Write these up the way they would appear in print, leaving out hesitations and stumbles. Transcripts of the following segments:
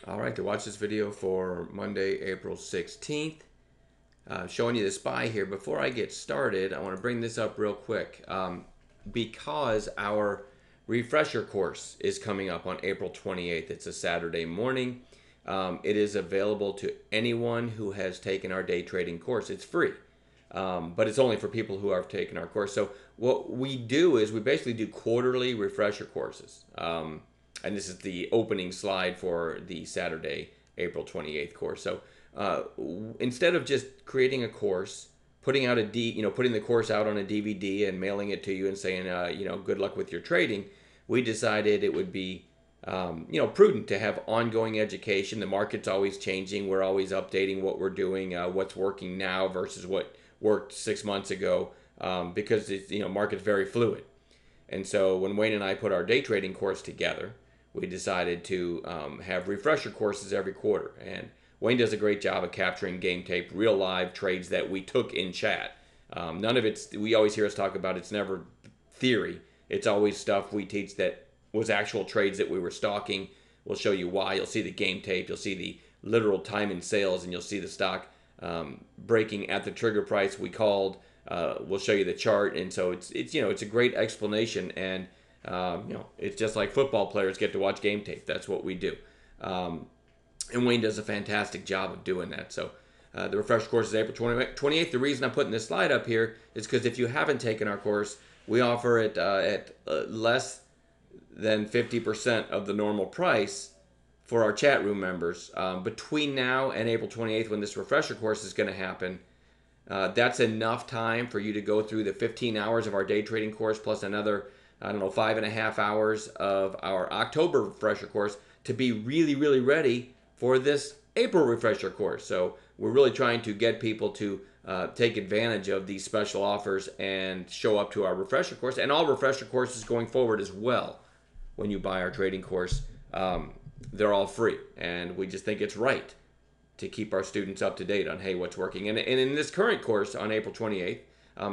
All right, to watch this video for Monday, April 16th, showing you the SPY here. Before I get started, I want to bring this up real quick because our refresher course is coming up on April 28th. It's a Saturday morning. It is available to anyone who has taken our day trading course. It's free, but it's only for people who have taken our course. So what we do is we basically do quarterly refresher courses. And this is the opening slide for the Saturday, April 28th course. So instead of just creating a course, putting out putting the course out on a DVD and mailing it to you and saying, good luck with your trading, we decided it would be, prudent to have ongoing education. The market's always changing. We're always updating what we're doing, what's working now versus what worked 6 months ago, because it's, market's very fluid. And so when Wayne and I put our day trading course together, we decided to have refresher courses every quarter. And Wayne does a great job of capturing game tape, real live trades that we took in chat. None of it's, we always hear us talk about, it's never theory. It's always stuff we teach that was actual trades that we were stalking. We'll show you why. You'll see the game tape. You'll see the literal time in sales, and you'll see the stock breaking at the trigger price we called. We'll show you the chart. And so it's a great explanation. And it's just like football players get to watch game tape. That's what we do. And Wayne does a fantastic job of doing that. So the refresh course is April 28th. The reason I'm putting this slide up here is because if you haven't taken our course, we offer it at less than 50% of the normal price for our chat room members. Between now and April 28th, when this refresher course is going to happen, that's enough time for you to go through the 15 hours of our day trading course plus another 5.5 hours of our October refresher course to be really, really ready for this April refresher course. So we're really trying to get people to take advantage of these special offers and show up to our refresher course and all refresher courses going forward as well. When you buy our trading course, they're all free, and we just think it's right to keep our students up to date on, hey, what's working. And in this current course on April 28th,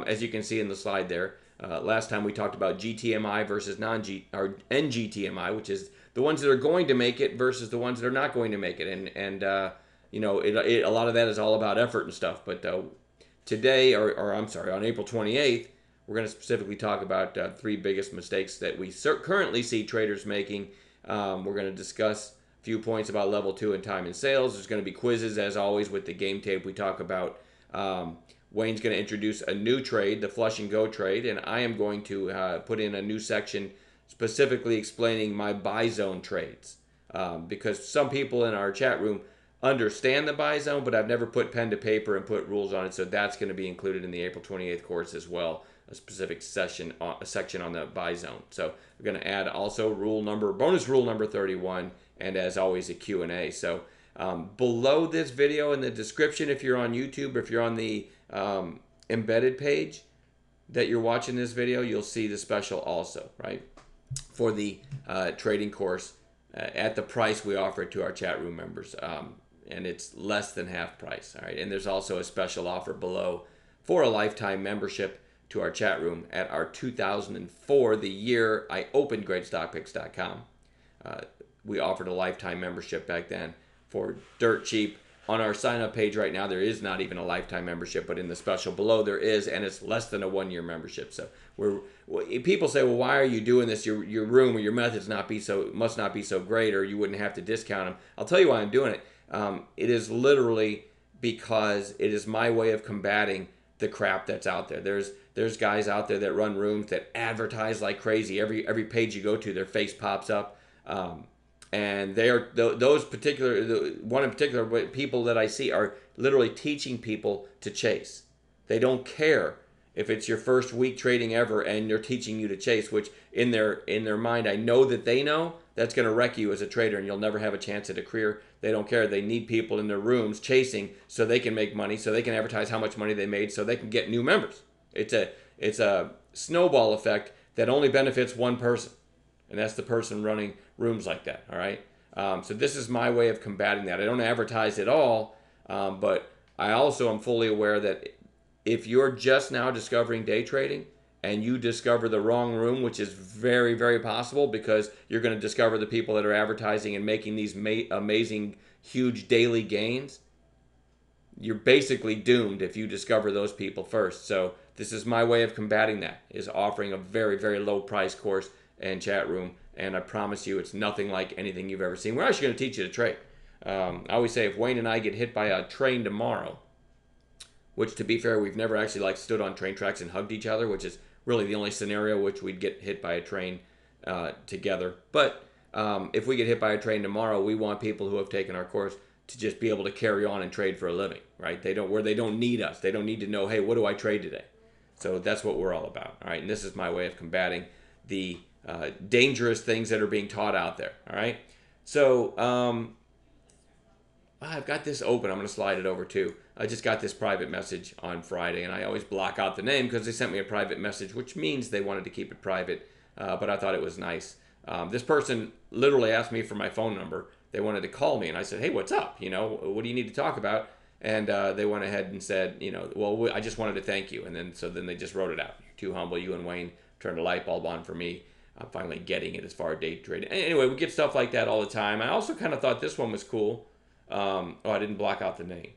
as you can see in the slide there, last time we talked about GTMI versus NGTMI, which is the ones that are going to make it versus the ones that are not going to make it. And a lot of that is all about effort and stuff. But today, on April 28th, we're going to specifically talk about three biggest mistakes that we currently see traders making. We're going to discuss a few points about level 2 and time and sales. There's going to be quizzes, as always, with the game tape we talk about. Wayne's going to introduce a new trade, the flush and go trade, and I am going to put in a new section specifically explaining my buy zone trades, because some people in our chat room understand the buy zone, but I've never put pen to paper and put rules on it, so that's going to be included in the April 28th course as well, a specific section on the buy zone. So we're going to add also bonus rule number 31, and as always a Q&A. So below this video in the description, if you're on YouTube, if you're on the embedded page that you're watching this video, you'll see the special also, right, for the trading course at the price we offer it to our chat room members, and it's less than half price. All right, and there's also a special offer below for a lifetime membership to our chat room at our 2004, the year I opened GreatStockPicks.com. We offered a lifetime membership back then for dirt cheap. On our sign-up page right now, there is not even a lifetime membership, but in the special below there is, and it's less than a one-year membership. So people say, well, why are you doing this? Your room or your methods must not be so great, or you wouldn't have to discount them. I'll tell you why I'm doing it. It is literally because it is my way of combating the crap that's out there. There's guys out there that run rooms that advertise like crazy. Every page you go to, their face pops up. And they are one in particular people that I see are literally teaching people to chase. They don't care if it's your first week trading ever and they're teaching you to chase, which in their mind, I know that they know that's going to wreck you as a trader and you'll never have a chance at a career. They don't care. They need people in their rooms chasing so they can make money, so they can advertise how much money they made, so they can get new members. It's a snowball effect that only benefits one person. And that's the person running rooms like that, all right? So this is my way of combating that. I don't advertise at all, but I also am fully aware that if you're just now discovering day trading and you discover the wrong room, which is very, very possible because you're going to discover the people that are advertising and making these amazing, huge daily gains, you're basically doomed if you discover those people first. So this is my way of combating that, is offering a very, very low price course and chat room. And I promise you, it's nothing like anything you've ever seen. We're actually going to teach you to trade. I always say if Wayne and I get hit by a train tomorrow, which to be fair, we've never actually like stood on train tracks and hugged each other, which is really the only scenario which we'd get hit by a train together. But if we get hit by a train tomorrow, we want people who have taken our course to just be able to carry on and trade for a living, right? They don't need us. They don't need to know, hey, what do I trade today? So that's what we're all about, all right? And this is my way of combating the dangerous things that are being taught out there, all right? So I've got this open. I'm going to slide it over too. I just got this private message on Friday, and I always block out the name because they sent me a private message, which means they wanted to keep it private, but I thought it was nice. This person literally asked me for my phone number. They wanted to call me, and I said, hey, what's up? You know, what do you need to talk about? And they went ahead and said, you know, well, I just wanted to thank you. And then they just wrote it out. You're too humble. You and Wayne turned a light bulb on for me. I'm finally getting it as far as day trading. Anyway, we get stuff like that all the time. I also kind of thought this one was cool. I didn't block out the name.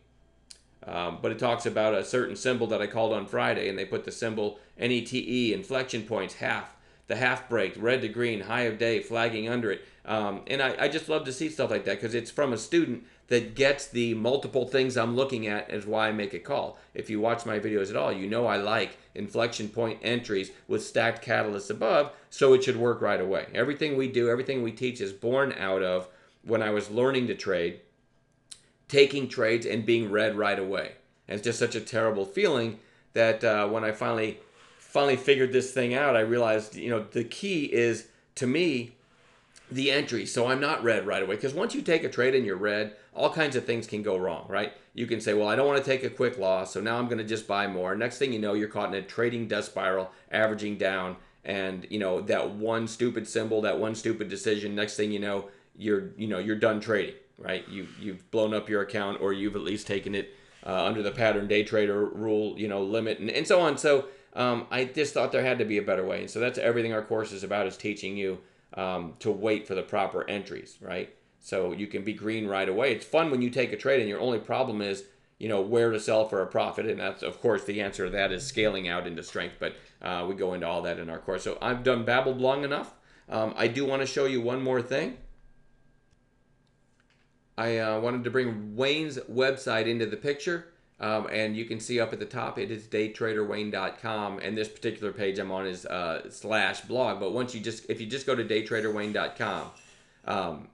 But it talks about a certain symbol that I called on Friday, and they put the symbol NETE, inflection points, half, the half break, red to green, high of day, flagging under it. And I just love to see stuff like that because it's from a student that gets the multiple things I'm looking at is why I make a call. If you watch my videos at all, you know I like inflection point entries with stacked catalysts above, so it should work right away. Everything we do, everything we teach is born out of when I was learning to trade, taking trades and being read right away. And it's just such a terrible feeling that when I finally figured this thing out, I realized, you know, the key is, to me, the entry. So I'm not read right away, because once you take a trade and you're read, all kinds of things can go wrong, right? You can say, well, I don't want to take a quick loss, so now I'm going to just buy more. Next thing you know, you're caught in a trading death spiral, averaging down, and you know that one stupid symbol, that one stupid decision. Next thing you know, you're done trading, right? You've blown up your account, or you've at least taken it under the pattern day trader rule, you know, limit, and so on. So I just thought there had to be a better way. And so that's everything our course is about, is teaching you to wait for the proper entries, right? So you can be green right away. It's fun when you take a trade and your only problem is, you know, where to sell for a profit. And that's, of course, the answer to that is scaling out into strength. But we go into all that in our course. So I've done babbled long enough. I do want to show you one more thing. I wanted to bring Wayne's website into the picture. And you can see up at the top, it is daytraderwayne.com, and this particular page I'm on is /blog. But if you just go to daytraderwayne.com,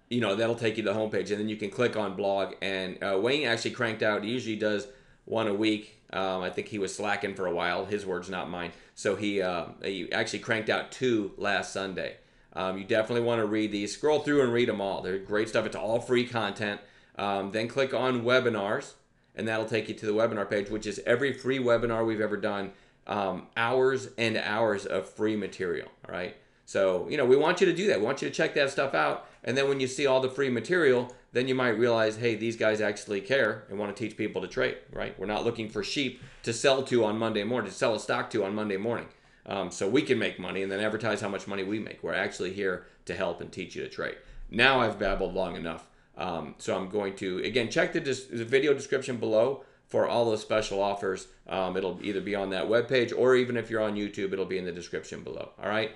you know, that'll take you to the homepage, and then you can click on blog. And Wayne actually cranked out. He usually does one a week. I think he was slacking for a while. His words, not mine. So he actually cranked out 2 last Sunday. You definitely want to read these. Scroll through and read them all. They're great stuff. It's all free content. Then click on webinars, and that'll take you to the webinar page, which is every free webinar we've ever done. Hours and hours of free material, all right? So, you know, we want you to do that. We want you to check that stuff out. And then when you see all the free material, then you might realize, hey, these guys actually care and want to teach people to trade, right? We're not looking for sheep to sell to on Monday morning, to sell a stock to on Monday morning. So we can make money and then advertise how much money we make. We're actually here to help and teach you to trade. Now I've babbled long enough. So I'm going to, again, check the video description below for all those special offers. It'll either be on that webpage, or even if you're on YouTube, it'll be in the description below. All right.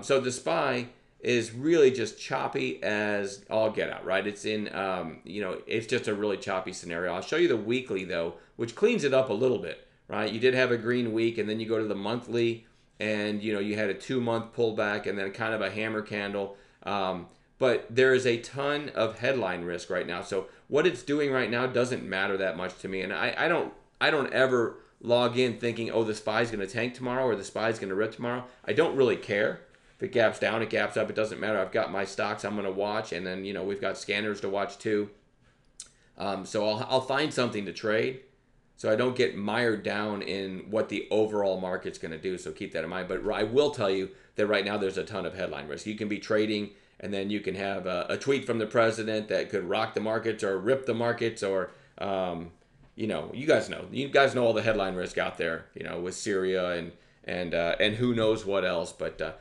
So the SPY is really just choppy as all get out, right? It's in, you know, it's just a really choppy scenario. I'll show you the weekly though, which cleans it up a little bit, right? You did have a green week, and then you go to the monthly, and you know, you had a 2-month pullback and then kind of a hammer candle. But there is a ton of headline risk right now. So what it's doing right now doesn't matter that much to me. And I don't ever log in thinking, oh, the SPY is going to tank tomorrow, or the SPY is going to rip tomorrow. I don't really care. If it gaps down, it gaps up. It doesn't matter. I've got my stocks I'm going to watch, and then, you know, we've got scanners to watch too. So I'll find something to trade, so I don't get mired down in what the overall market's going to do. So keep that in mind. But I will tell you that right now there's a ton of headline risk. You can be trading, and then you can have a tweet from the president that could rock the markets or rip the markets, or you guys know. You guys know all the headline risk out there, with Syria and who knows what else. But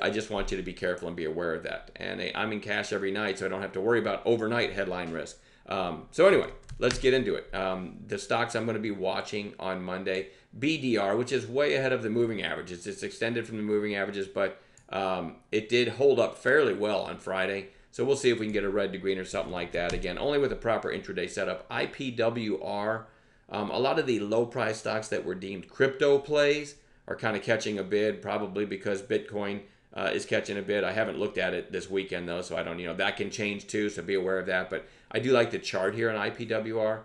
I just want you to be careful and be aware of that. And I'm in cash every night, so I don't have to worry about overnight headline risk. So anyway, let's get into it. The stocks I'm going to be watching on Monday, BDR, which is way ahead of the moving averages. It's extended from the moving averages, but it did hold up fairly well on Friday. So we'll see if we can get a red to green or something like that. Again, only with a proper intraday setup. IPWR, a lot of the low price stocks that were deemed crypto plays are kind of catching a bid, probably because Bitcoin is catching a bid. I haven't looked at it this weekend though, so I don't, that can change too, so be aware of that. But I do like the chart here on IPWR.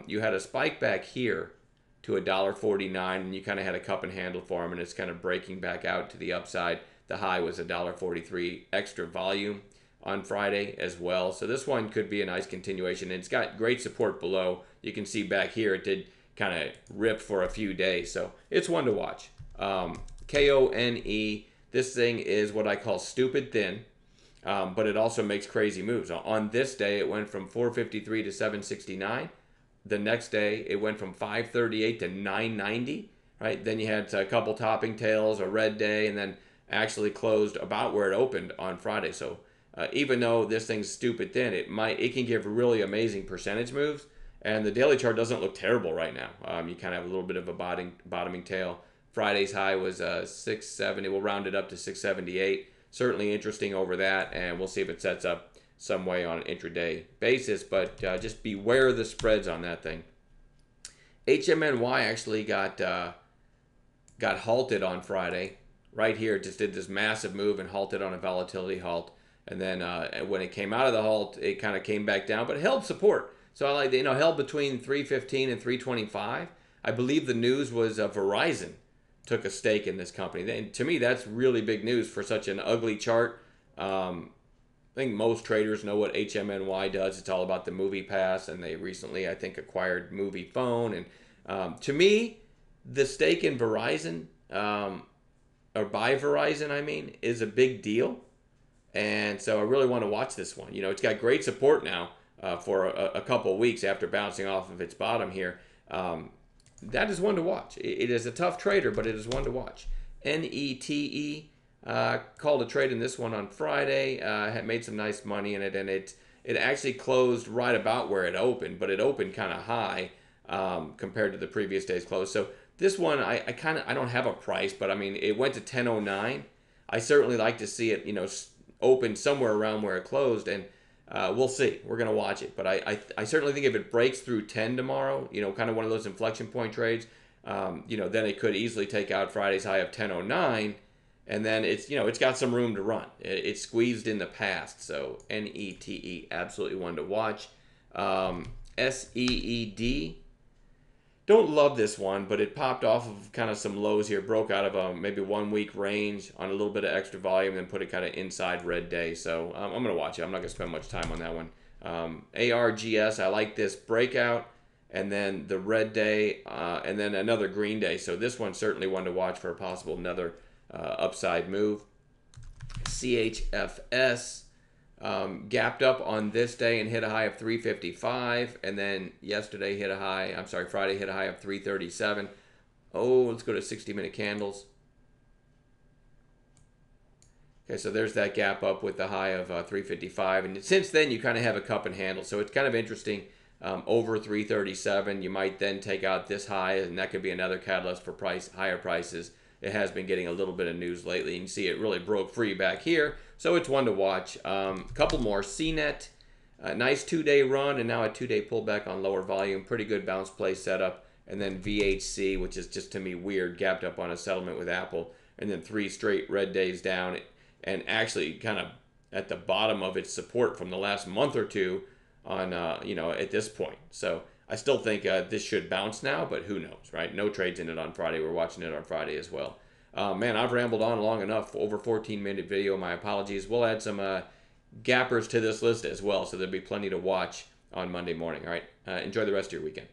You had a spike back here to $1.49, and you kind of had a cup and handle for them, and it's kind of breaking back out to the upside. The high was $1.43 extra volume on Friday as well. So this one could be a nice continuation. And it's got great support below. You can see back here it did kind of rip for a few days. So it's one to watch. KONE, this thing is what I call stupid thin, but it also makes crazy moves. On this day, it went from 453 to 769. The next day, it went from 538 to 990. Right? Then you had a couple topping tails, a red day, and then actually closed about where it opened on Friday. So even though this thing's stupid thin, it can give really amazing percentage moves. And the daily chart doesn't look terrible right now. You kind of have a little bit of a bottoming tail. Friday's high was 670. We'll round it up to 678. Certainly interesting over that, and we'll see if it sets up some way on an intraday basis. But just beware of the spreads on that thing. HMNY actually got halted on Friday. Right here, it just did this massive move and halted on a volatility halt. And then when it came out of the halt, it kind of came back down, but held support. So I like, held between 315 and 325. I believe the news was Verizon took a stake in this company. And to me, that's really big news for such an ugly chart. I think most traders know what HMNY does. It's all about the Movie Pass, and they recently, I think, acquired Movie Phone. And to me, the stake in Verizon, or by Verizon, I mean, is a big deal. And so I really want to watch this one. It's got great support now for a couple of weeks after bouncing off of its bottom here. That is one to watch. It is a tough trader, but it is one to watch. NETE called a trade in this one on Friday. Had made some nice money in it, and it actually closed right about where it opened, but it opened kind of high compared to the previous day's close. So this one, I don't have a price, but I mean, it went to 10.09. I certainly like to see it, open somewhere around where it closed, and we'll see. We're going to watch it. But I certainly think if it breaks through 10 tomorrow, kind of one of those inflection point trades, then it could easily take out Friday's high of 10.09, and then it's got some room to run. It's squeezed in the past, so NETE, absolutely one to watch. SEED, don't love this one, but it popped off of kind of some lows here, broke out of a maybe 1 week range on a little bit of extra volume, and put it kind of inside red day. So I'm going to watch it. I'm not going to spend much time on that one. ARGS, I like this breakout, and then the red day, and then another green day. So this one's certainly one to watch for a possible another upside move. CHFS, gapped up on this day and hit a high of 355, and then Friday hit a high of 337. Oh, let's go to 60-minute candles. Okay, so there's that gap up with the high of 355, and since then you kind of have a cup and handle, so it's kind of interesting. Over 337, you might then take out this high, and that could be another catalyst for higher prices. It has been getting a little bit of news lately. You can see it really broke free back here. So it's one to watch. A couple more. CNET, a nice 2-day run, and now a 2-day pullback on lower volume. Pretty good bounce play setup. And then VHC, which is just to me weird, gapped up on a settlement with Apple. And then 3 straight red days down. And actually kind of at the bottom of its support from the last month or two on, at this point. So I still think this should bounce now, but who knows, right? No trades in it on Friday. We're watching it on Friday as well. Man, I've rambled on long enough. Over 14-minute video. My apologies. We'll add some gappers to this list as well, so there'll be plenty to watch on Monday morning. All right, enjoy the rest of your weekend.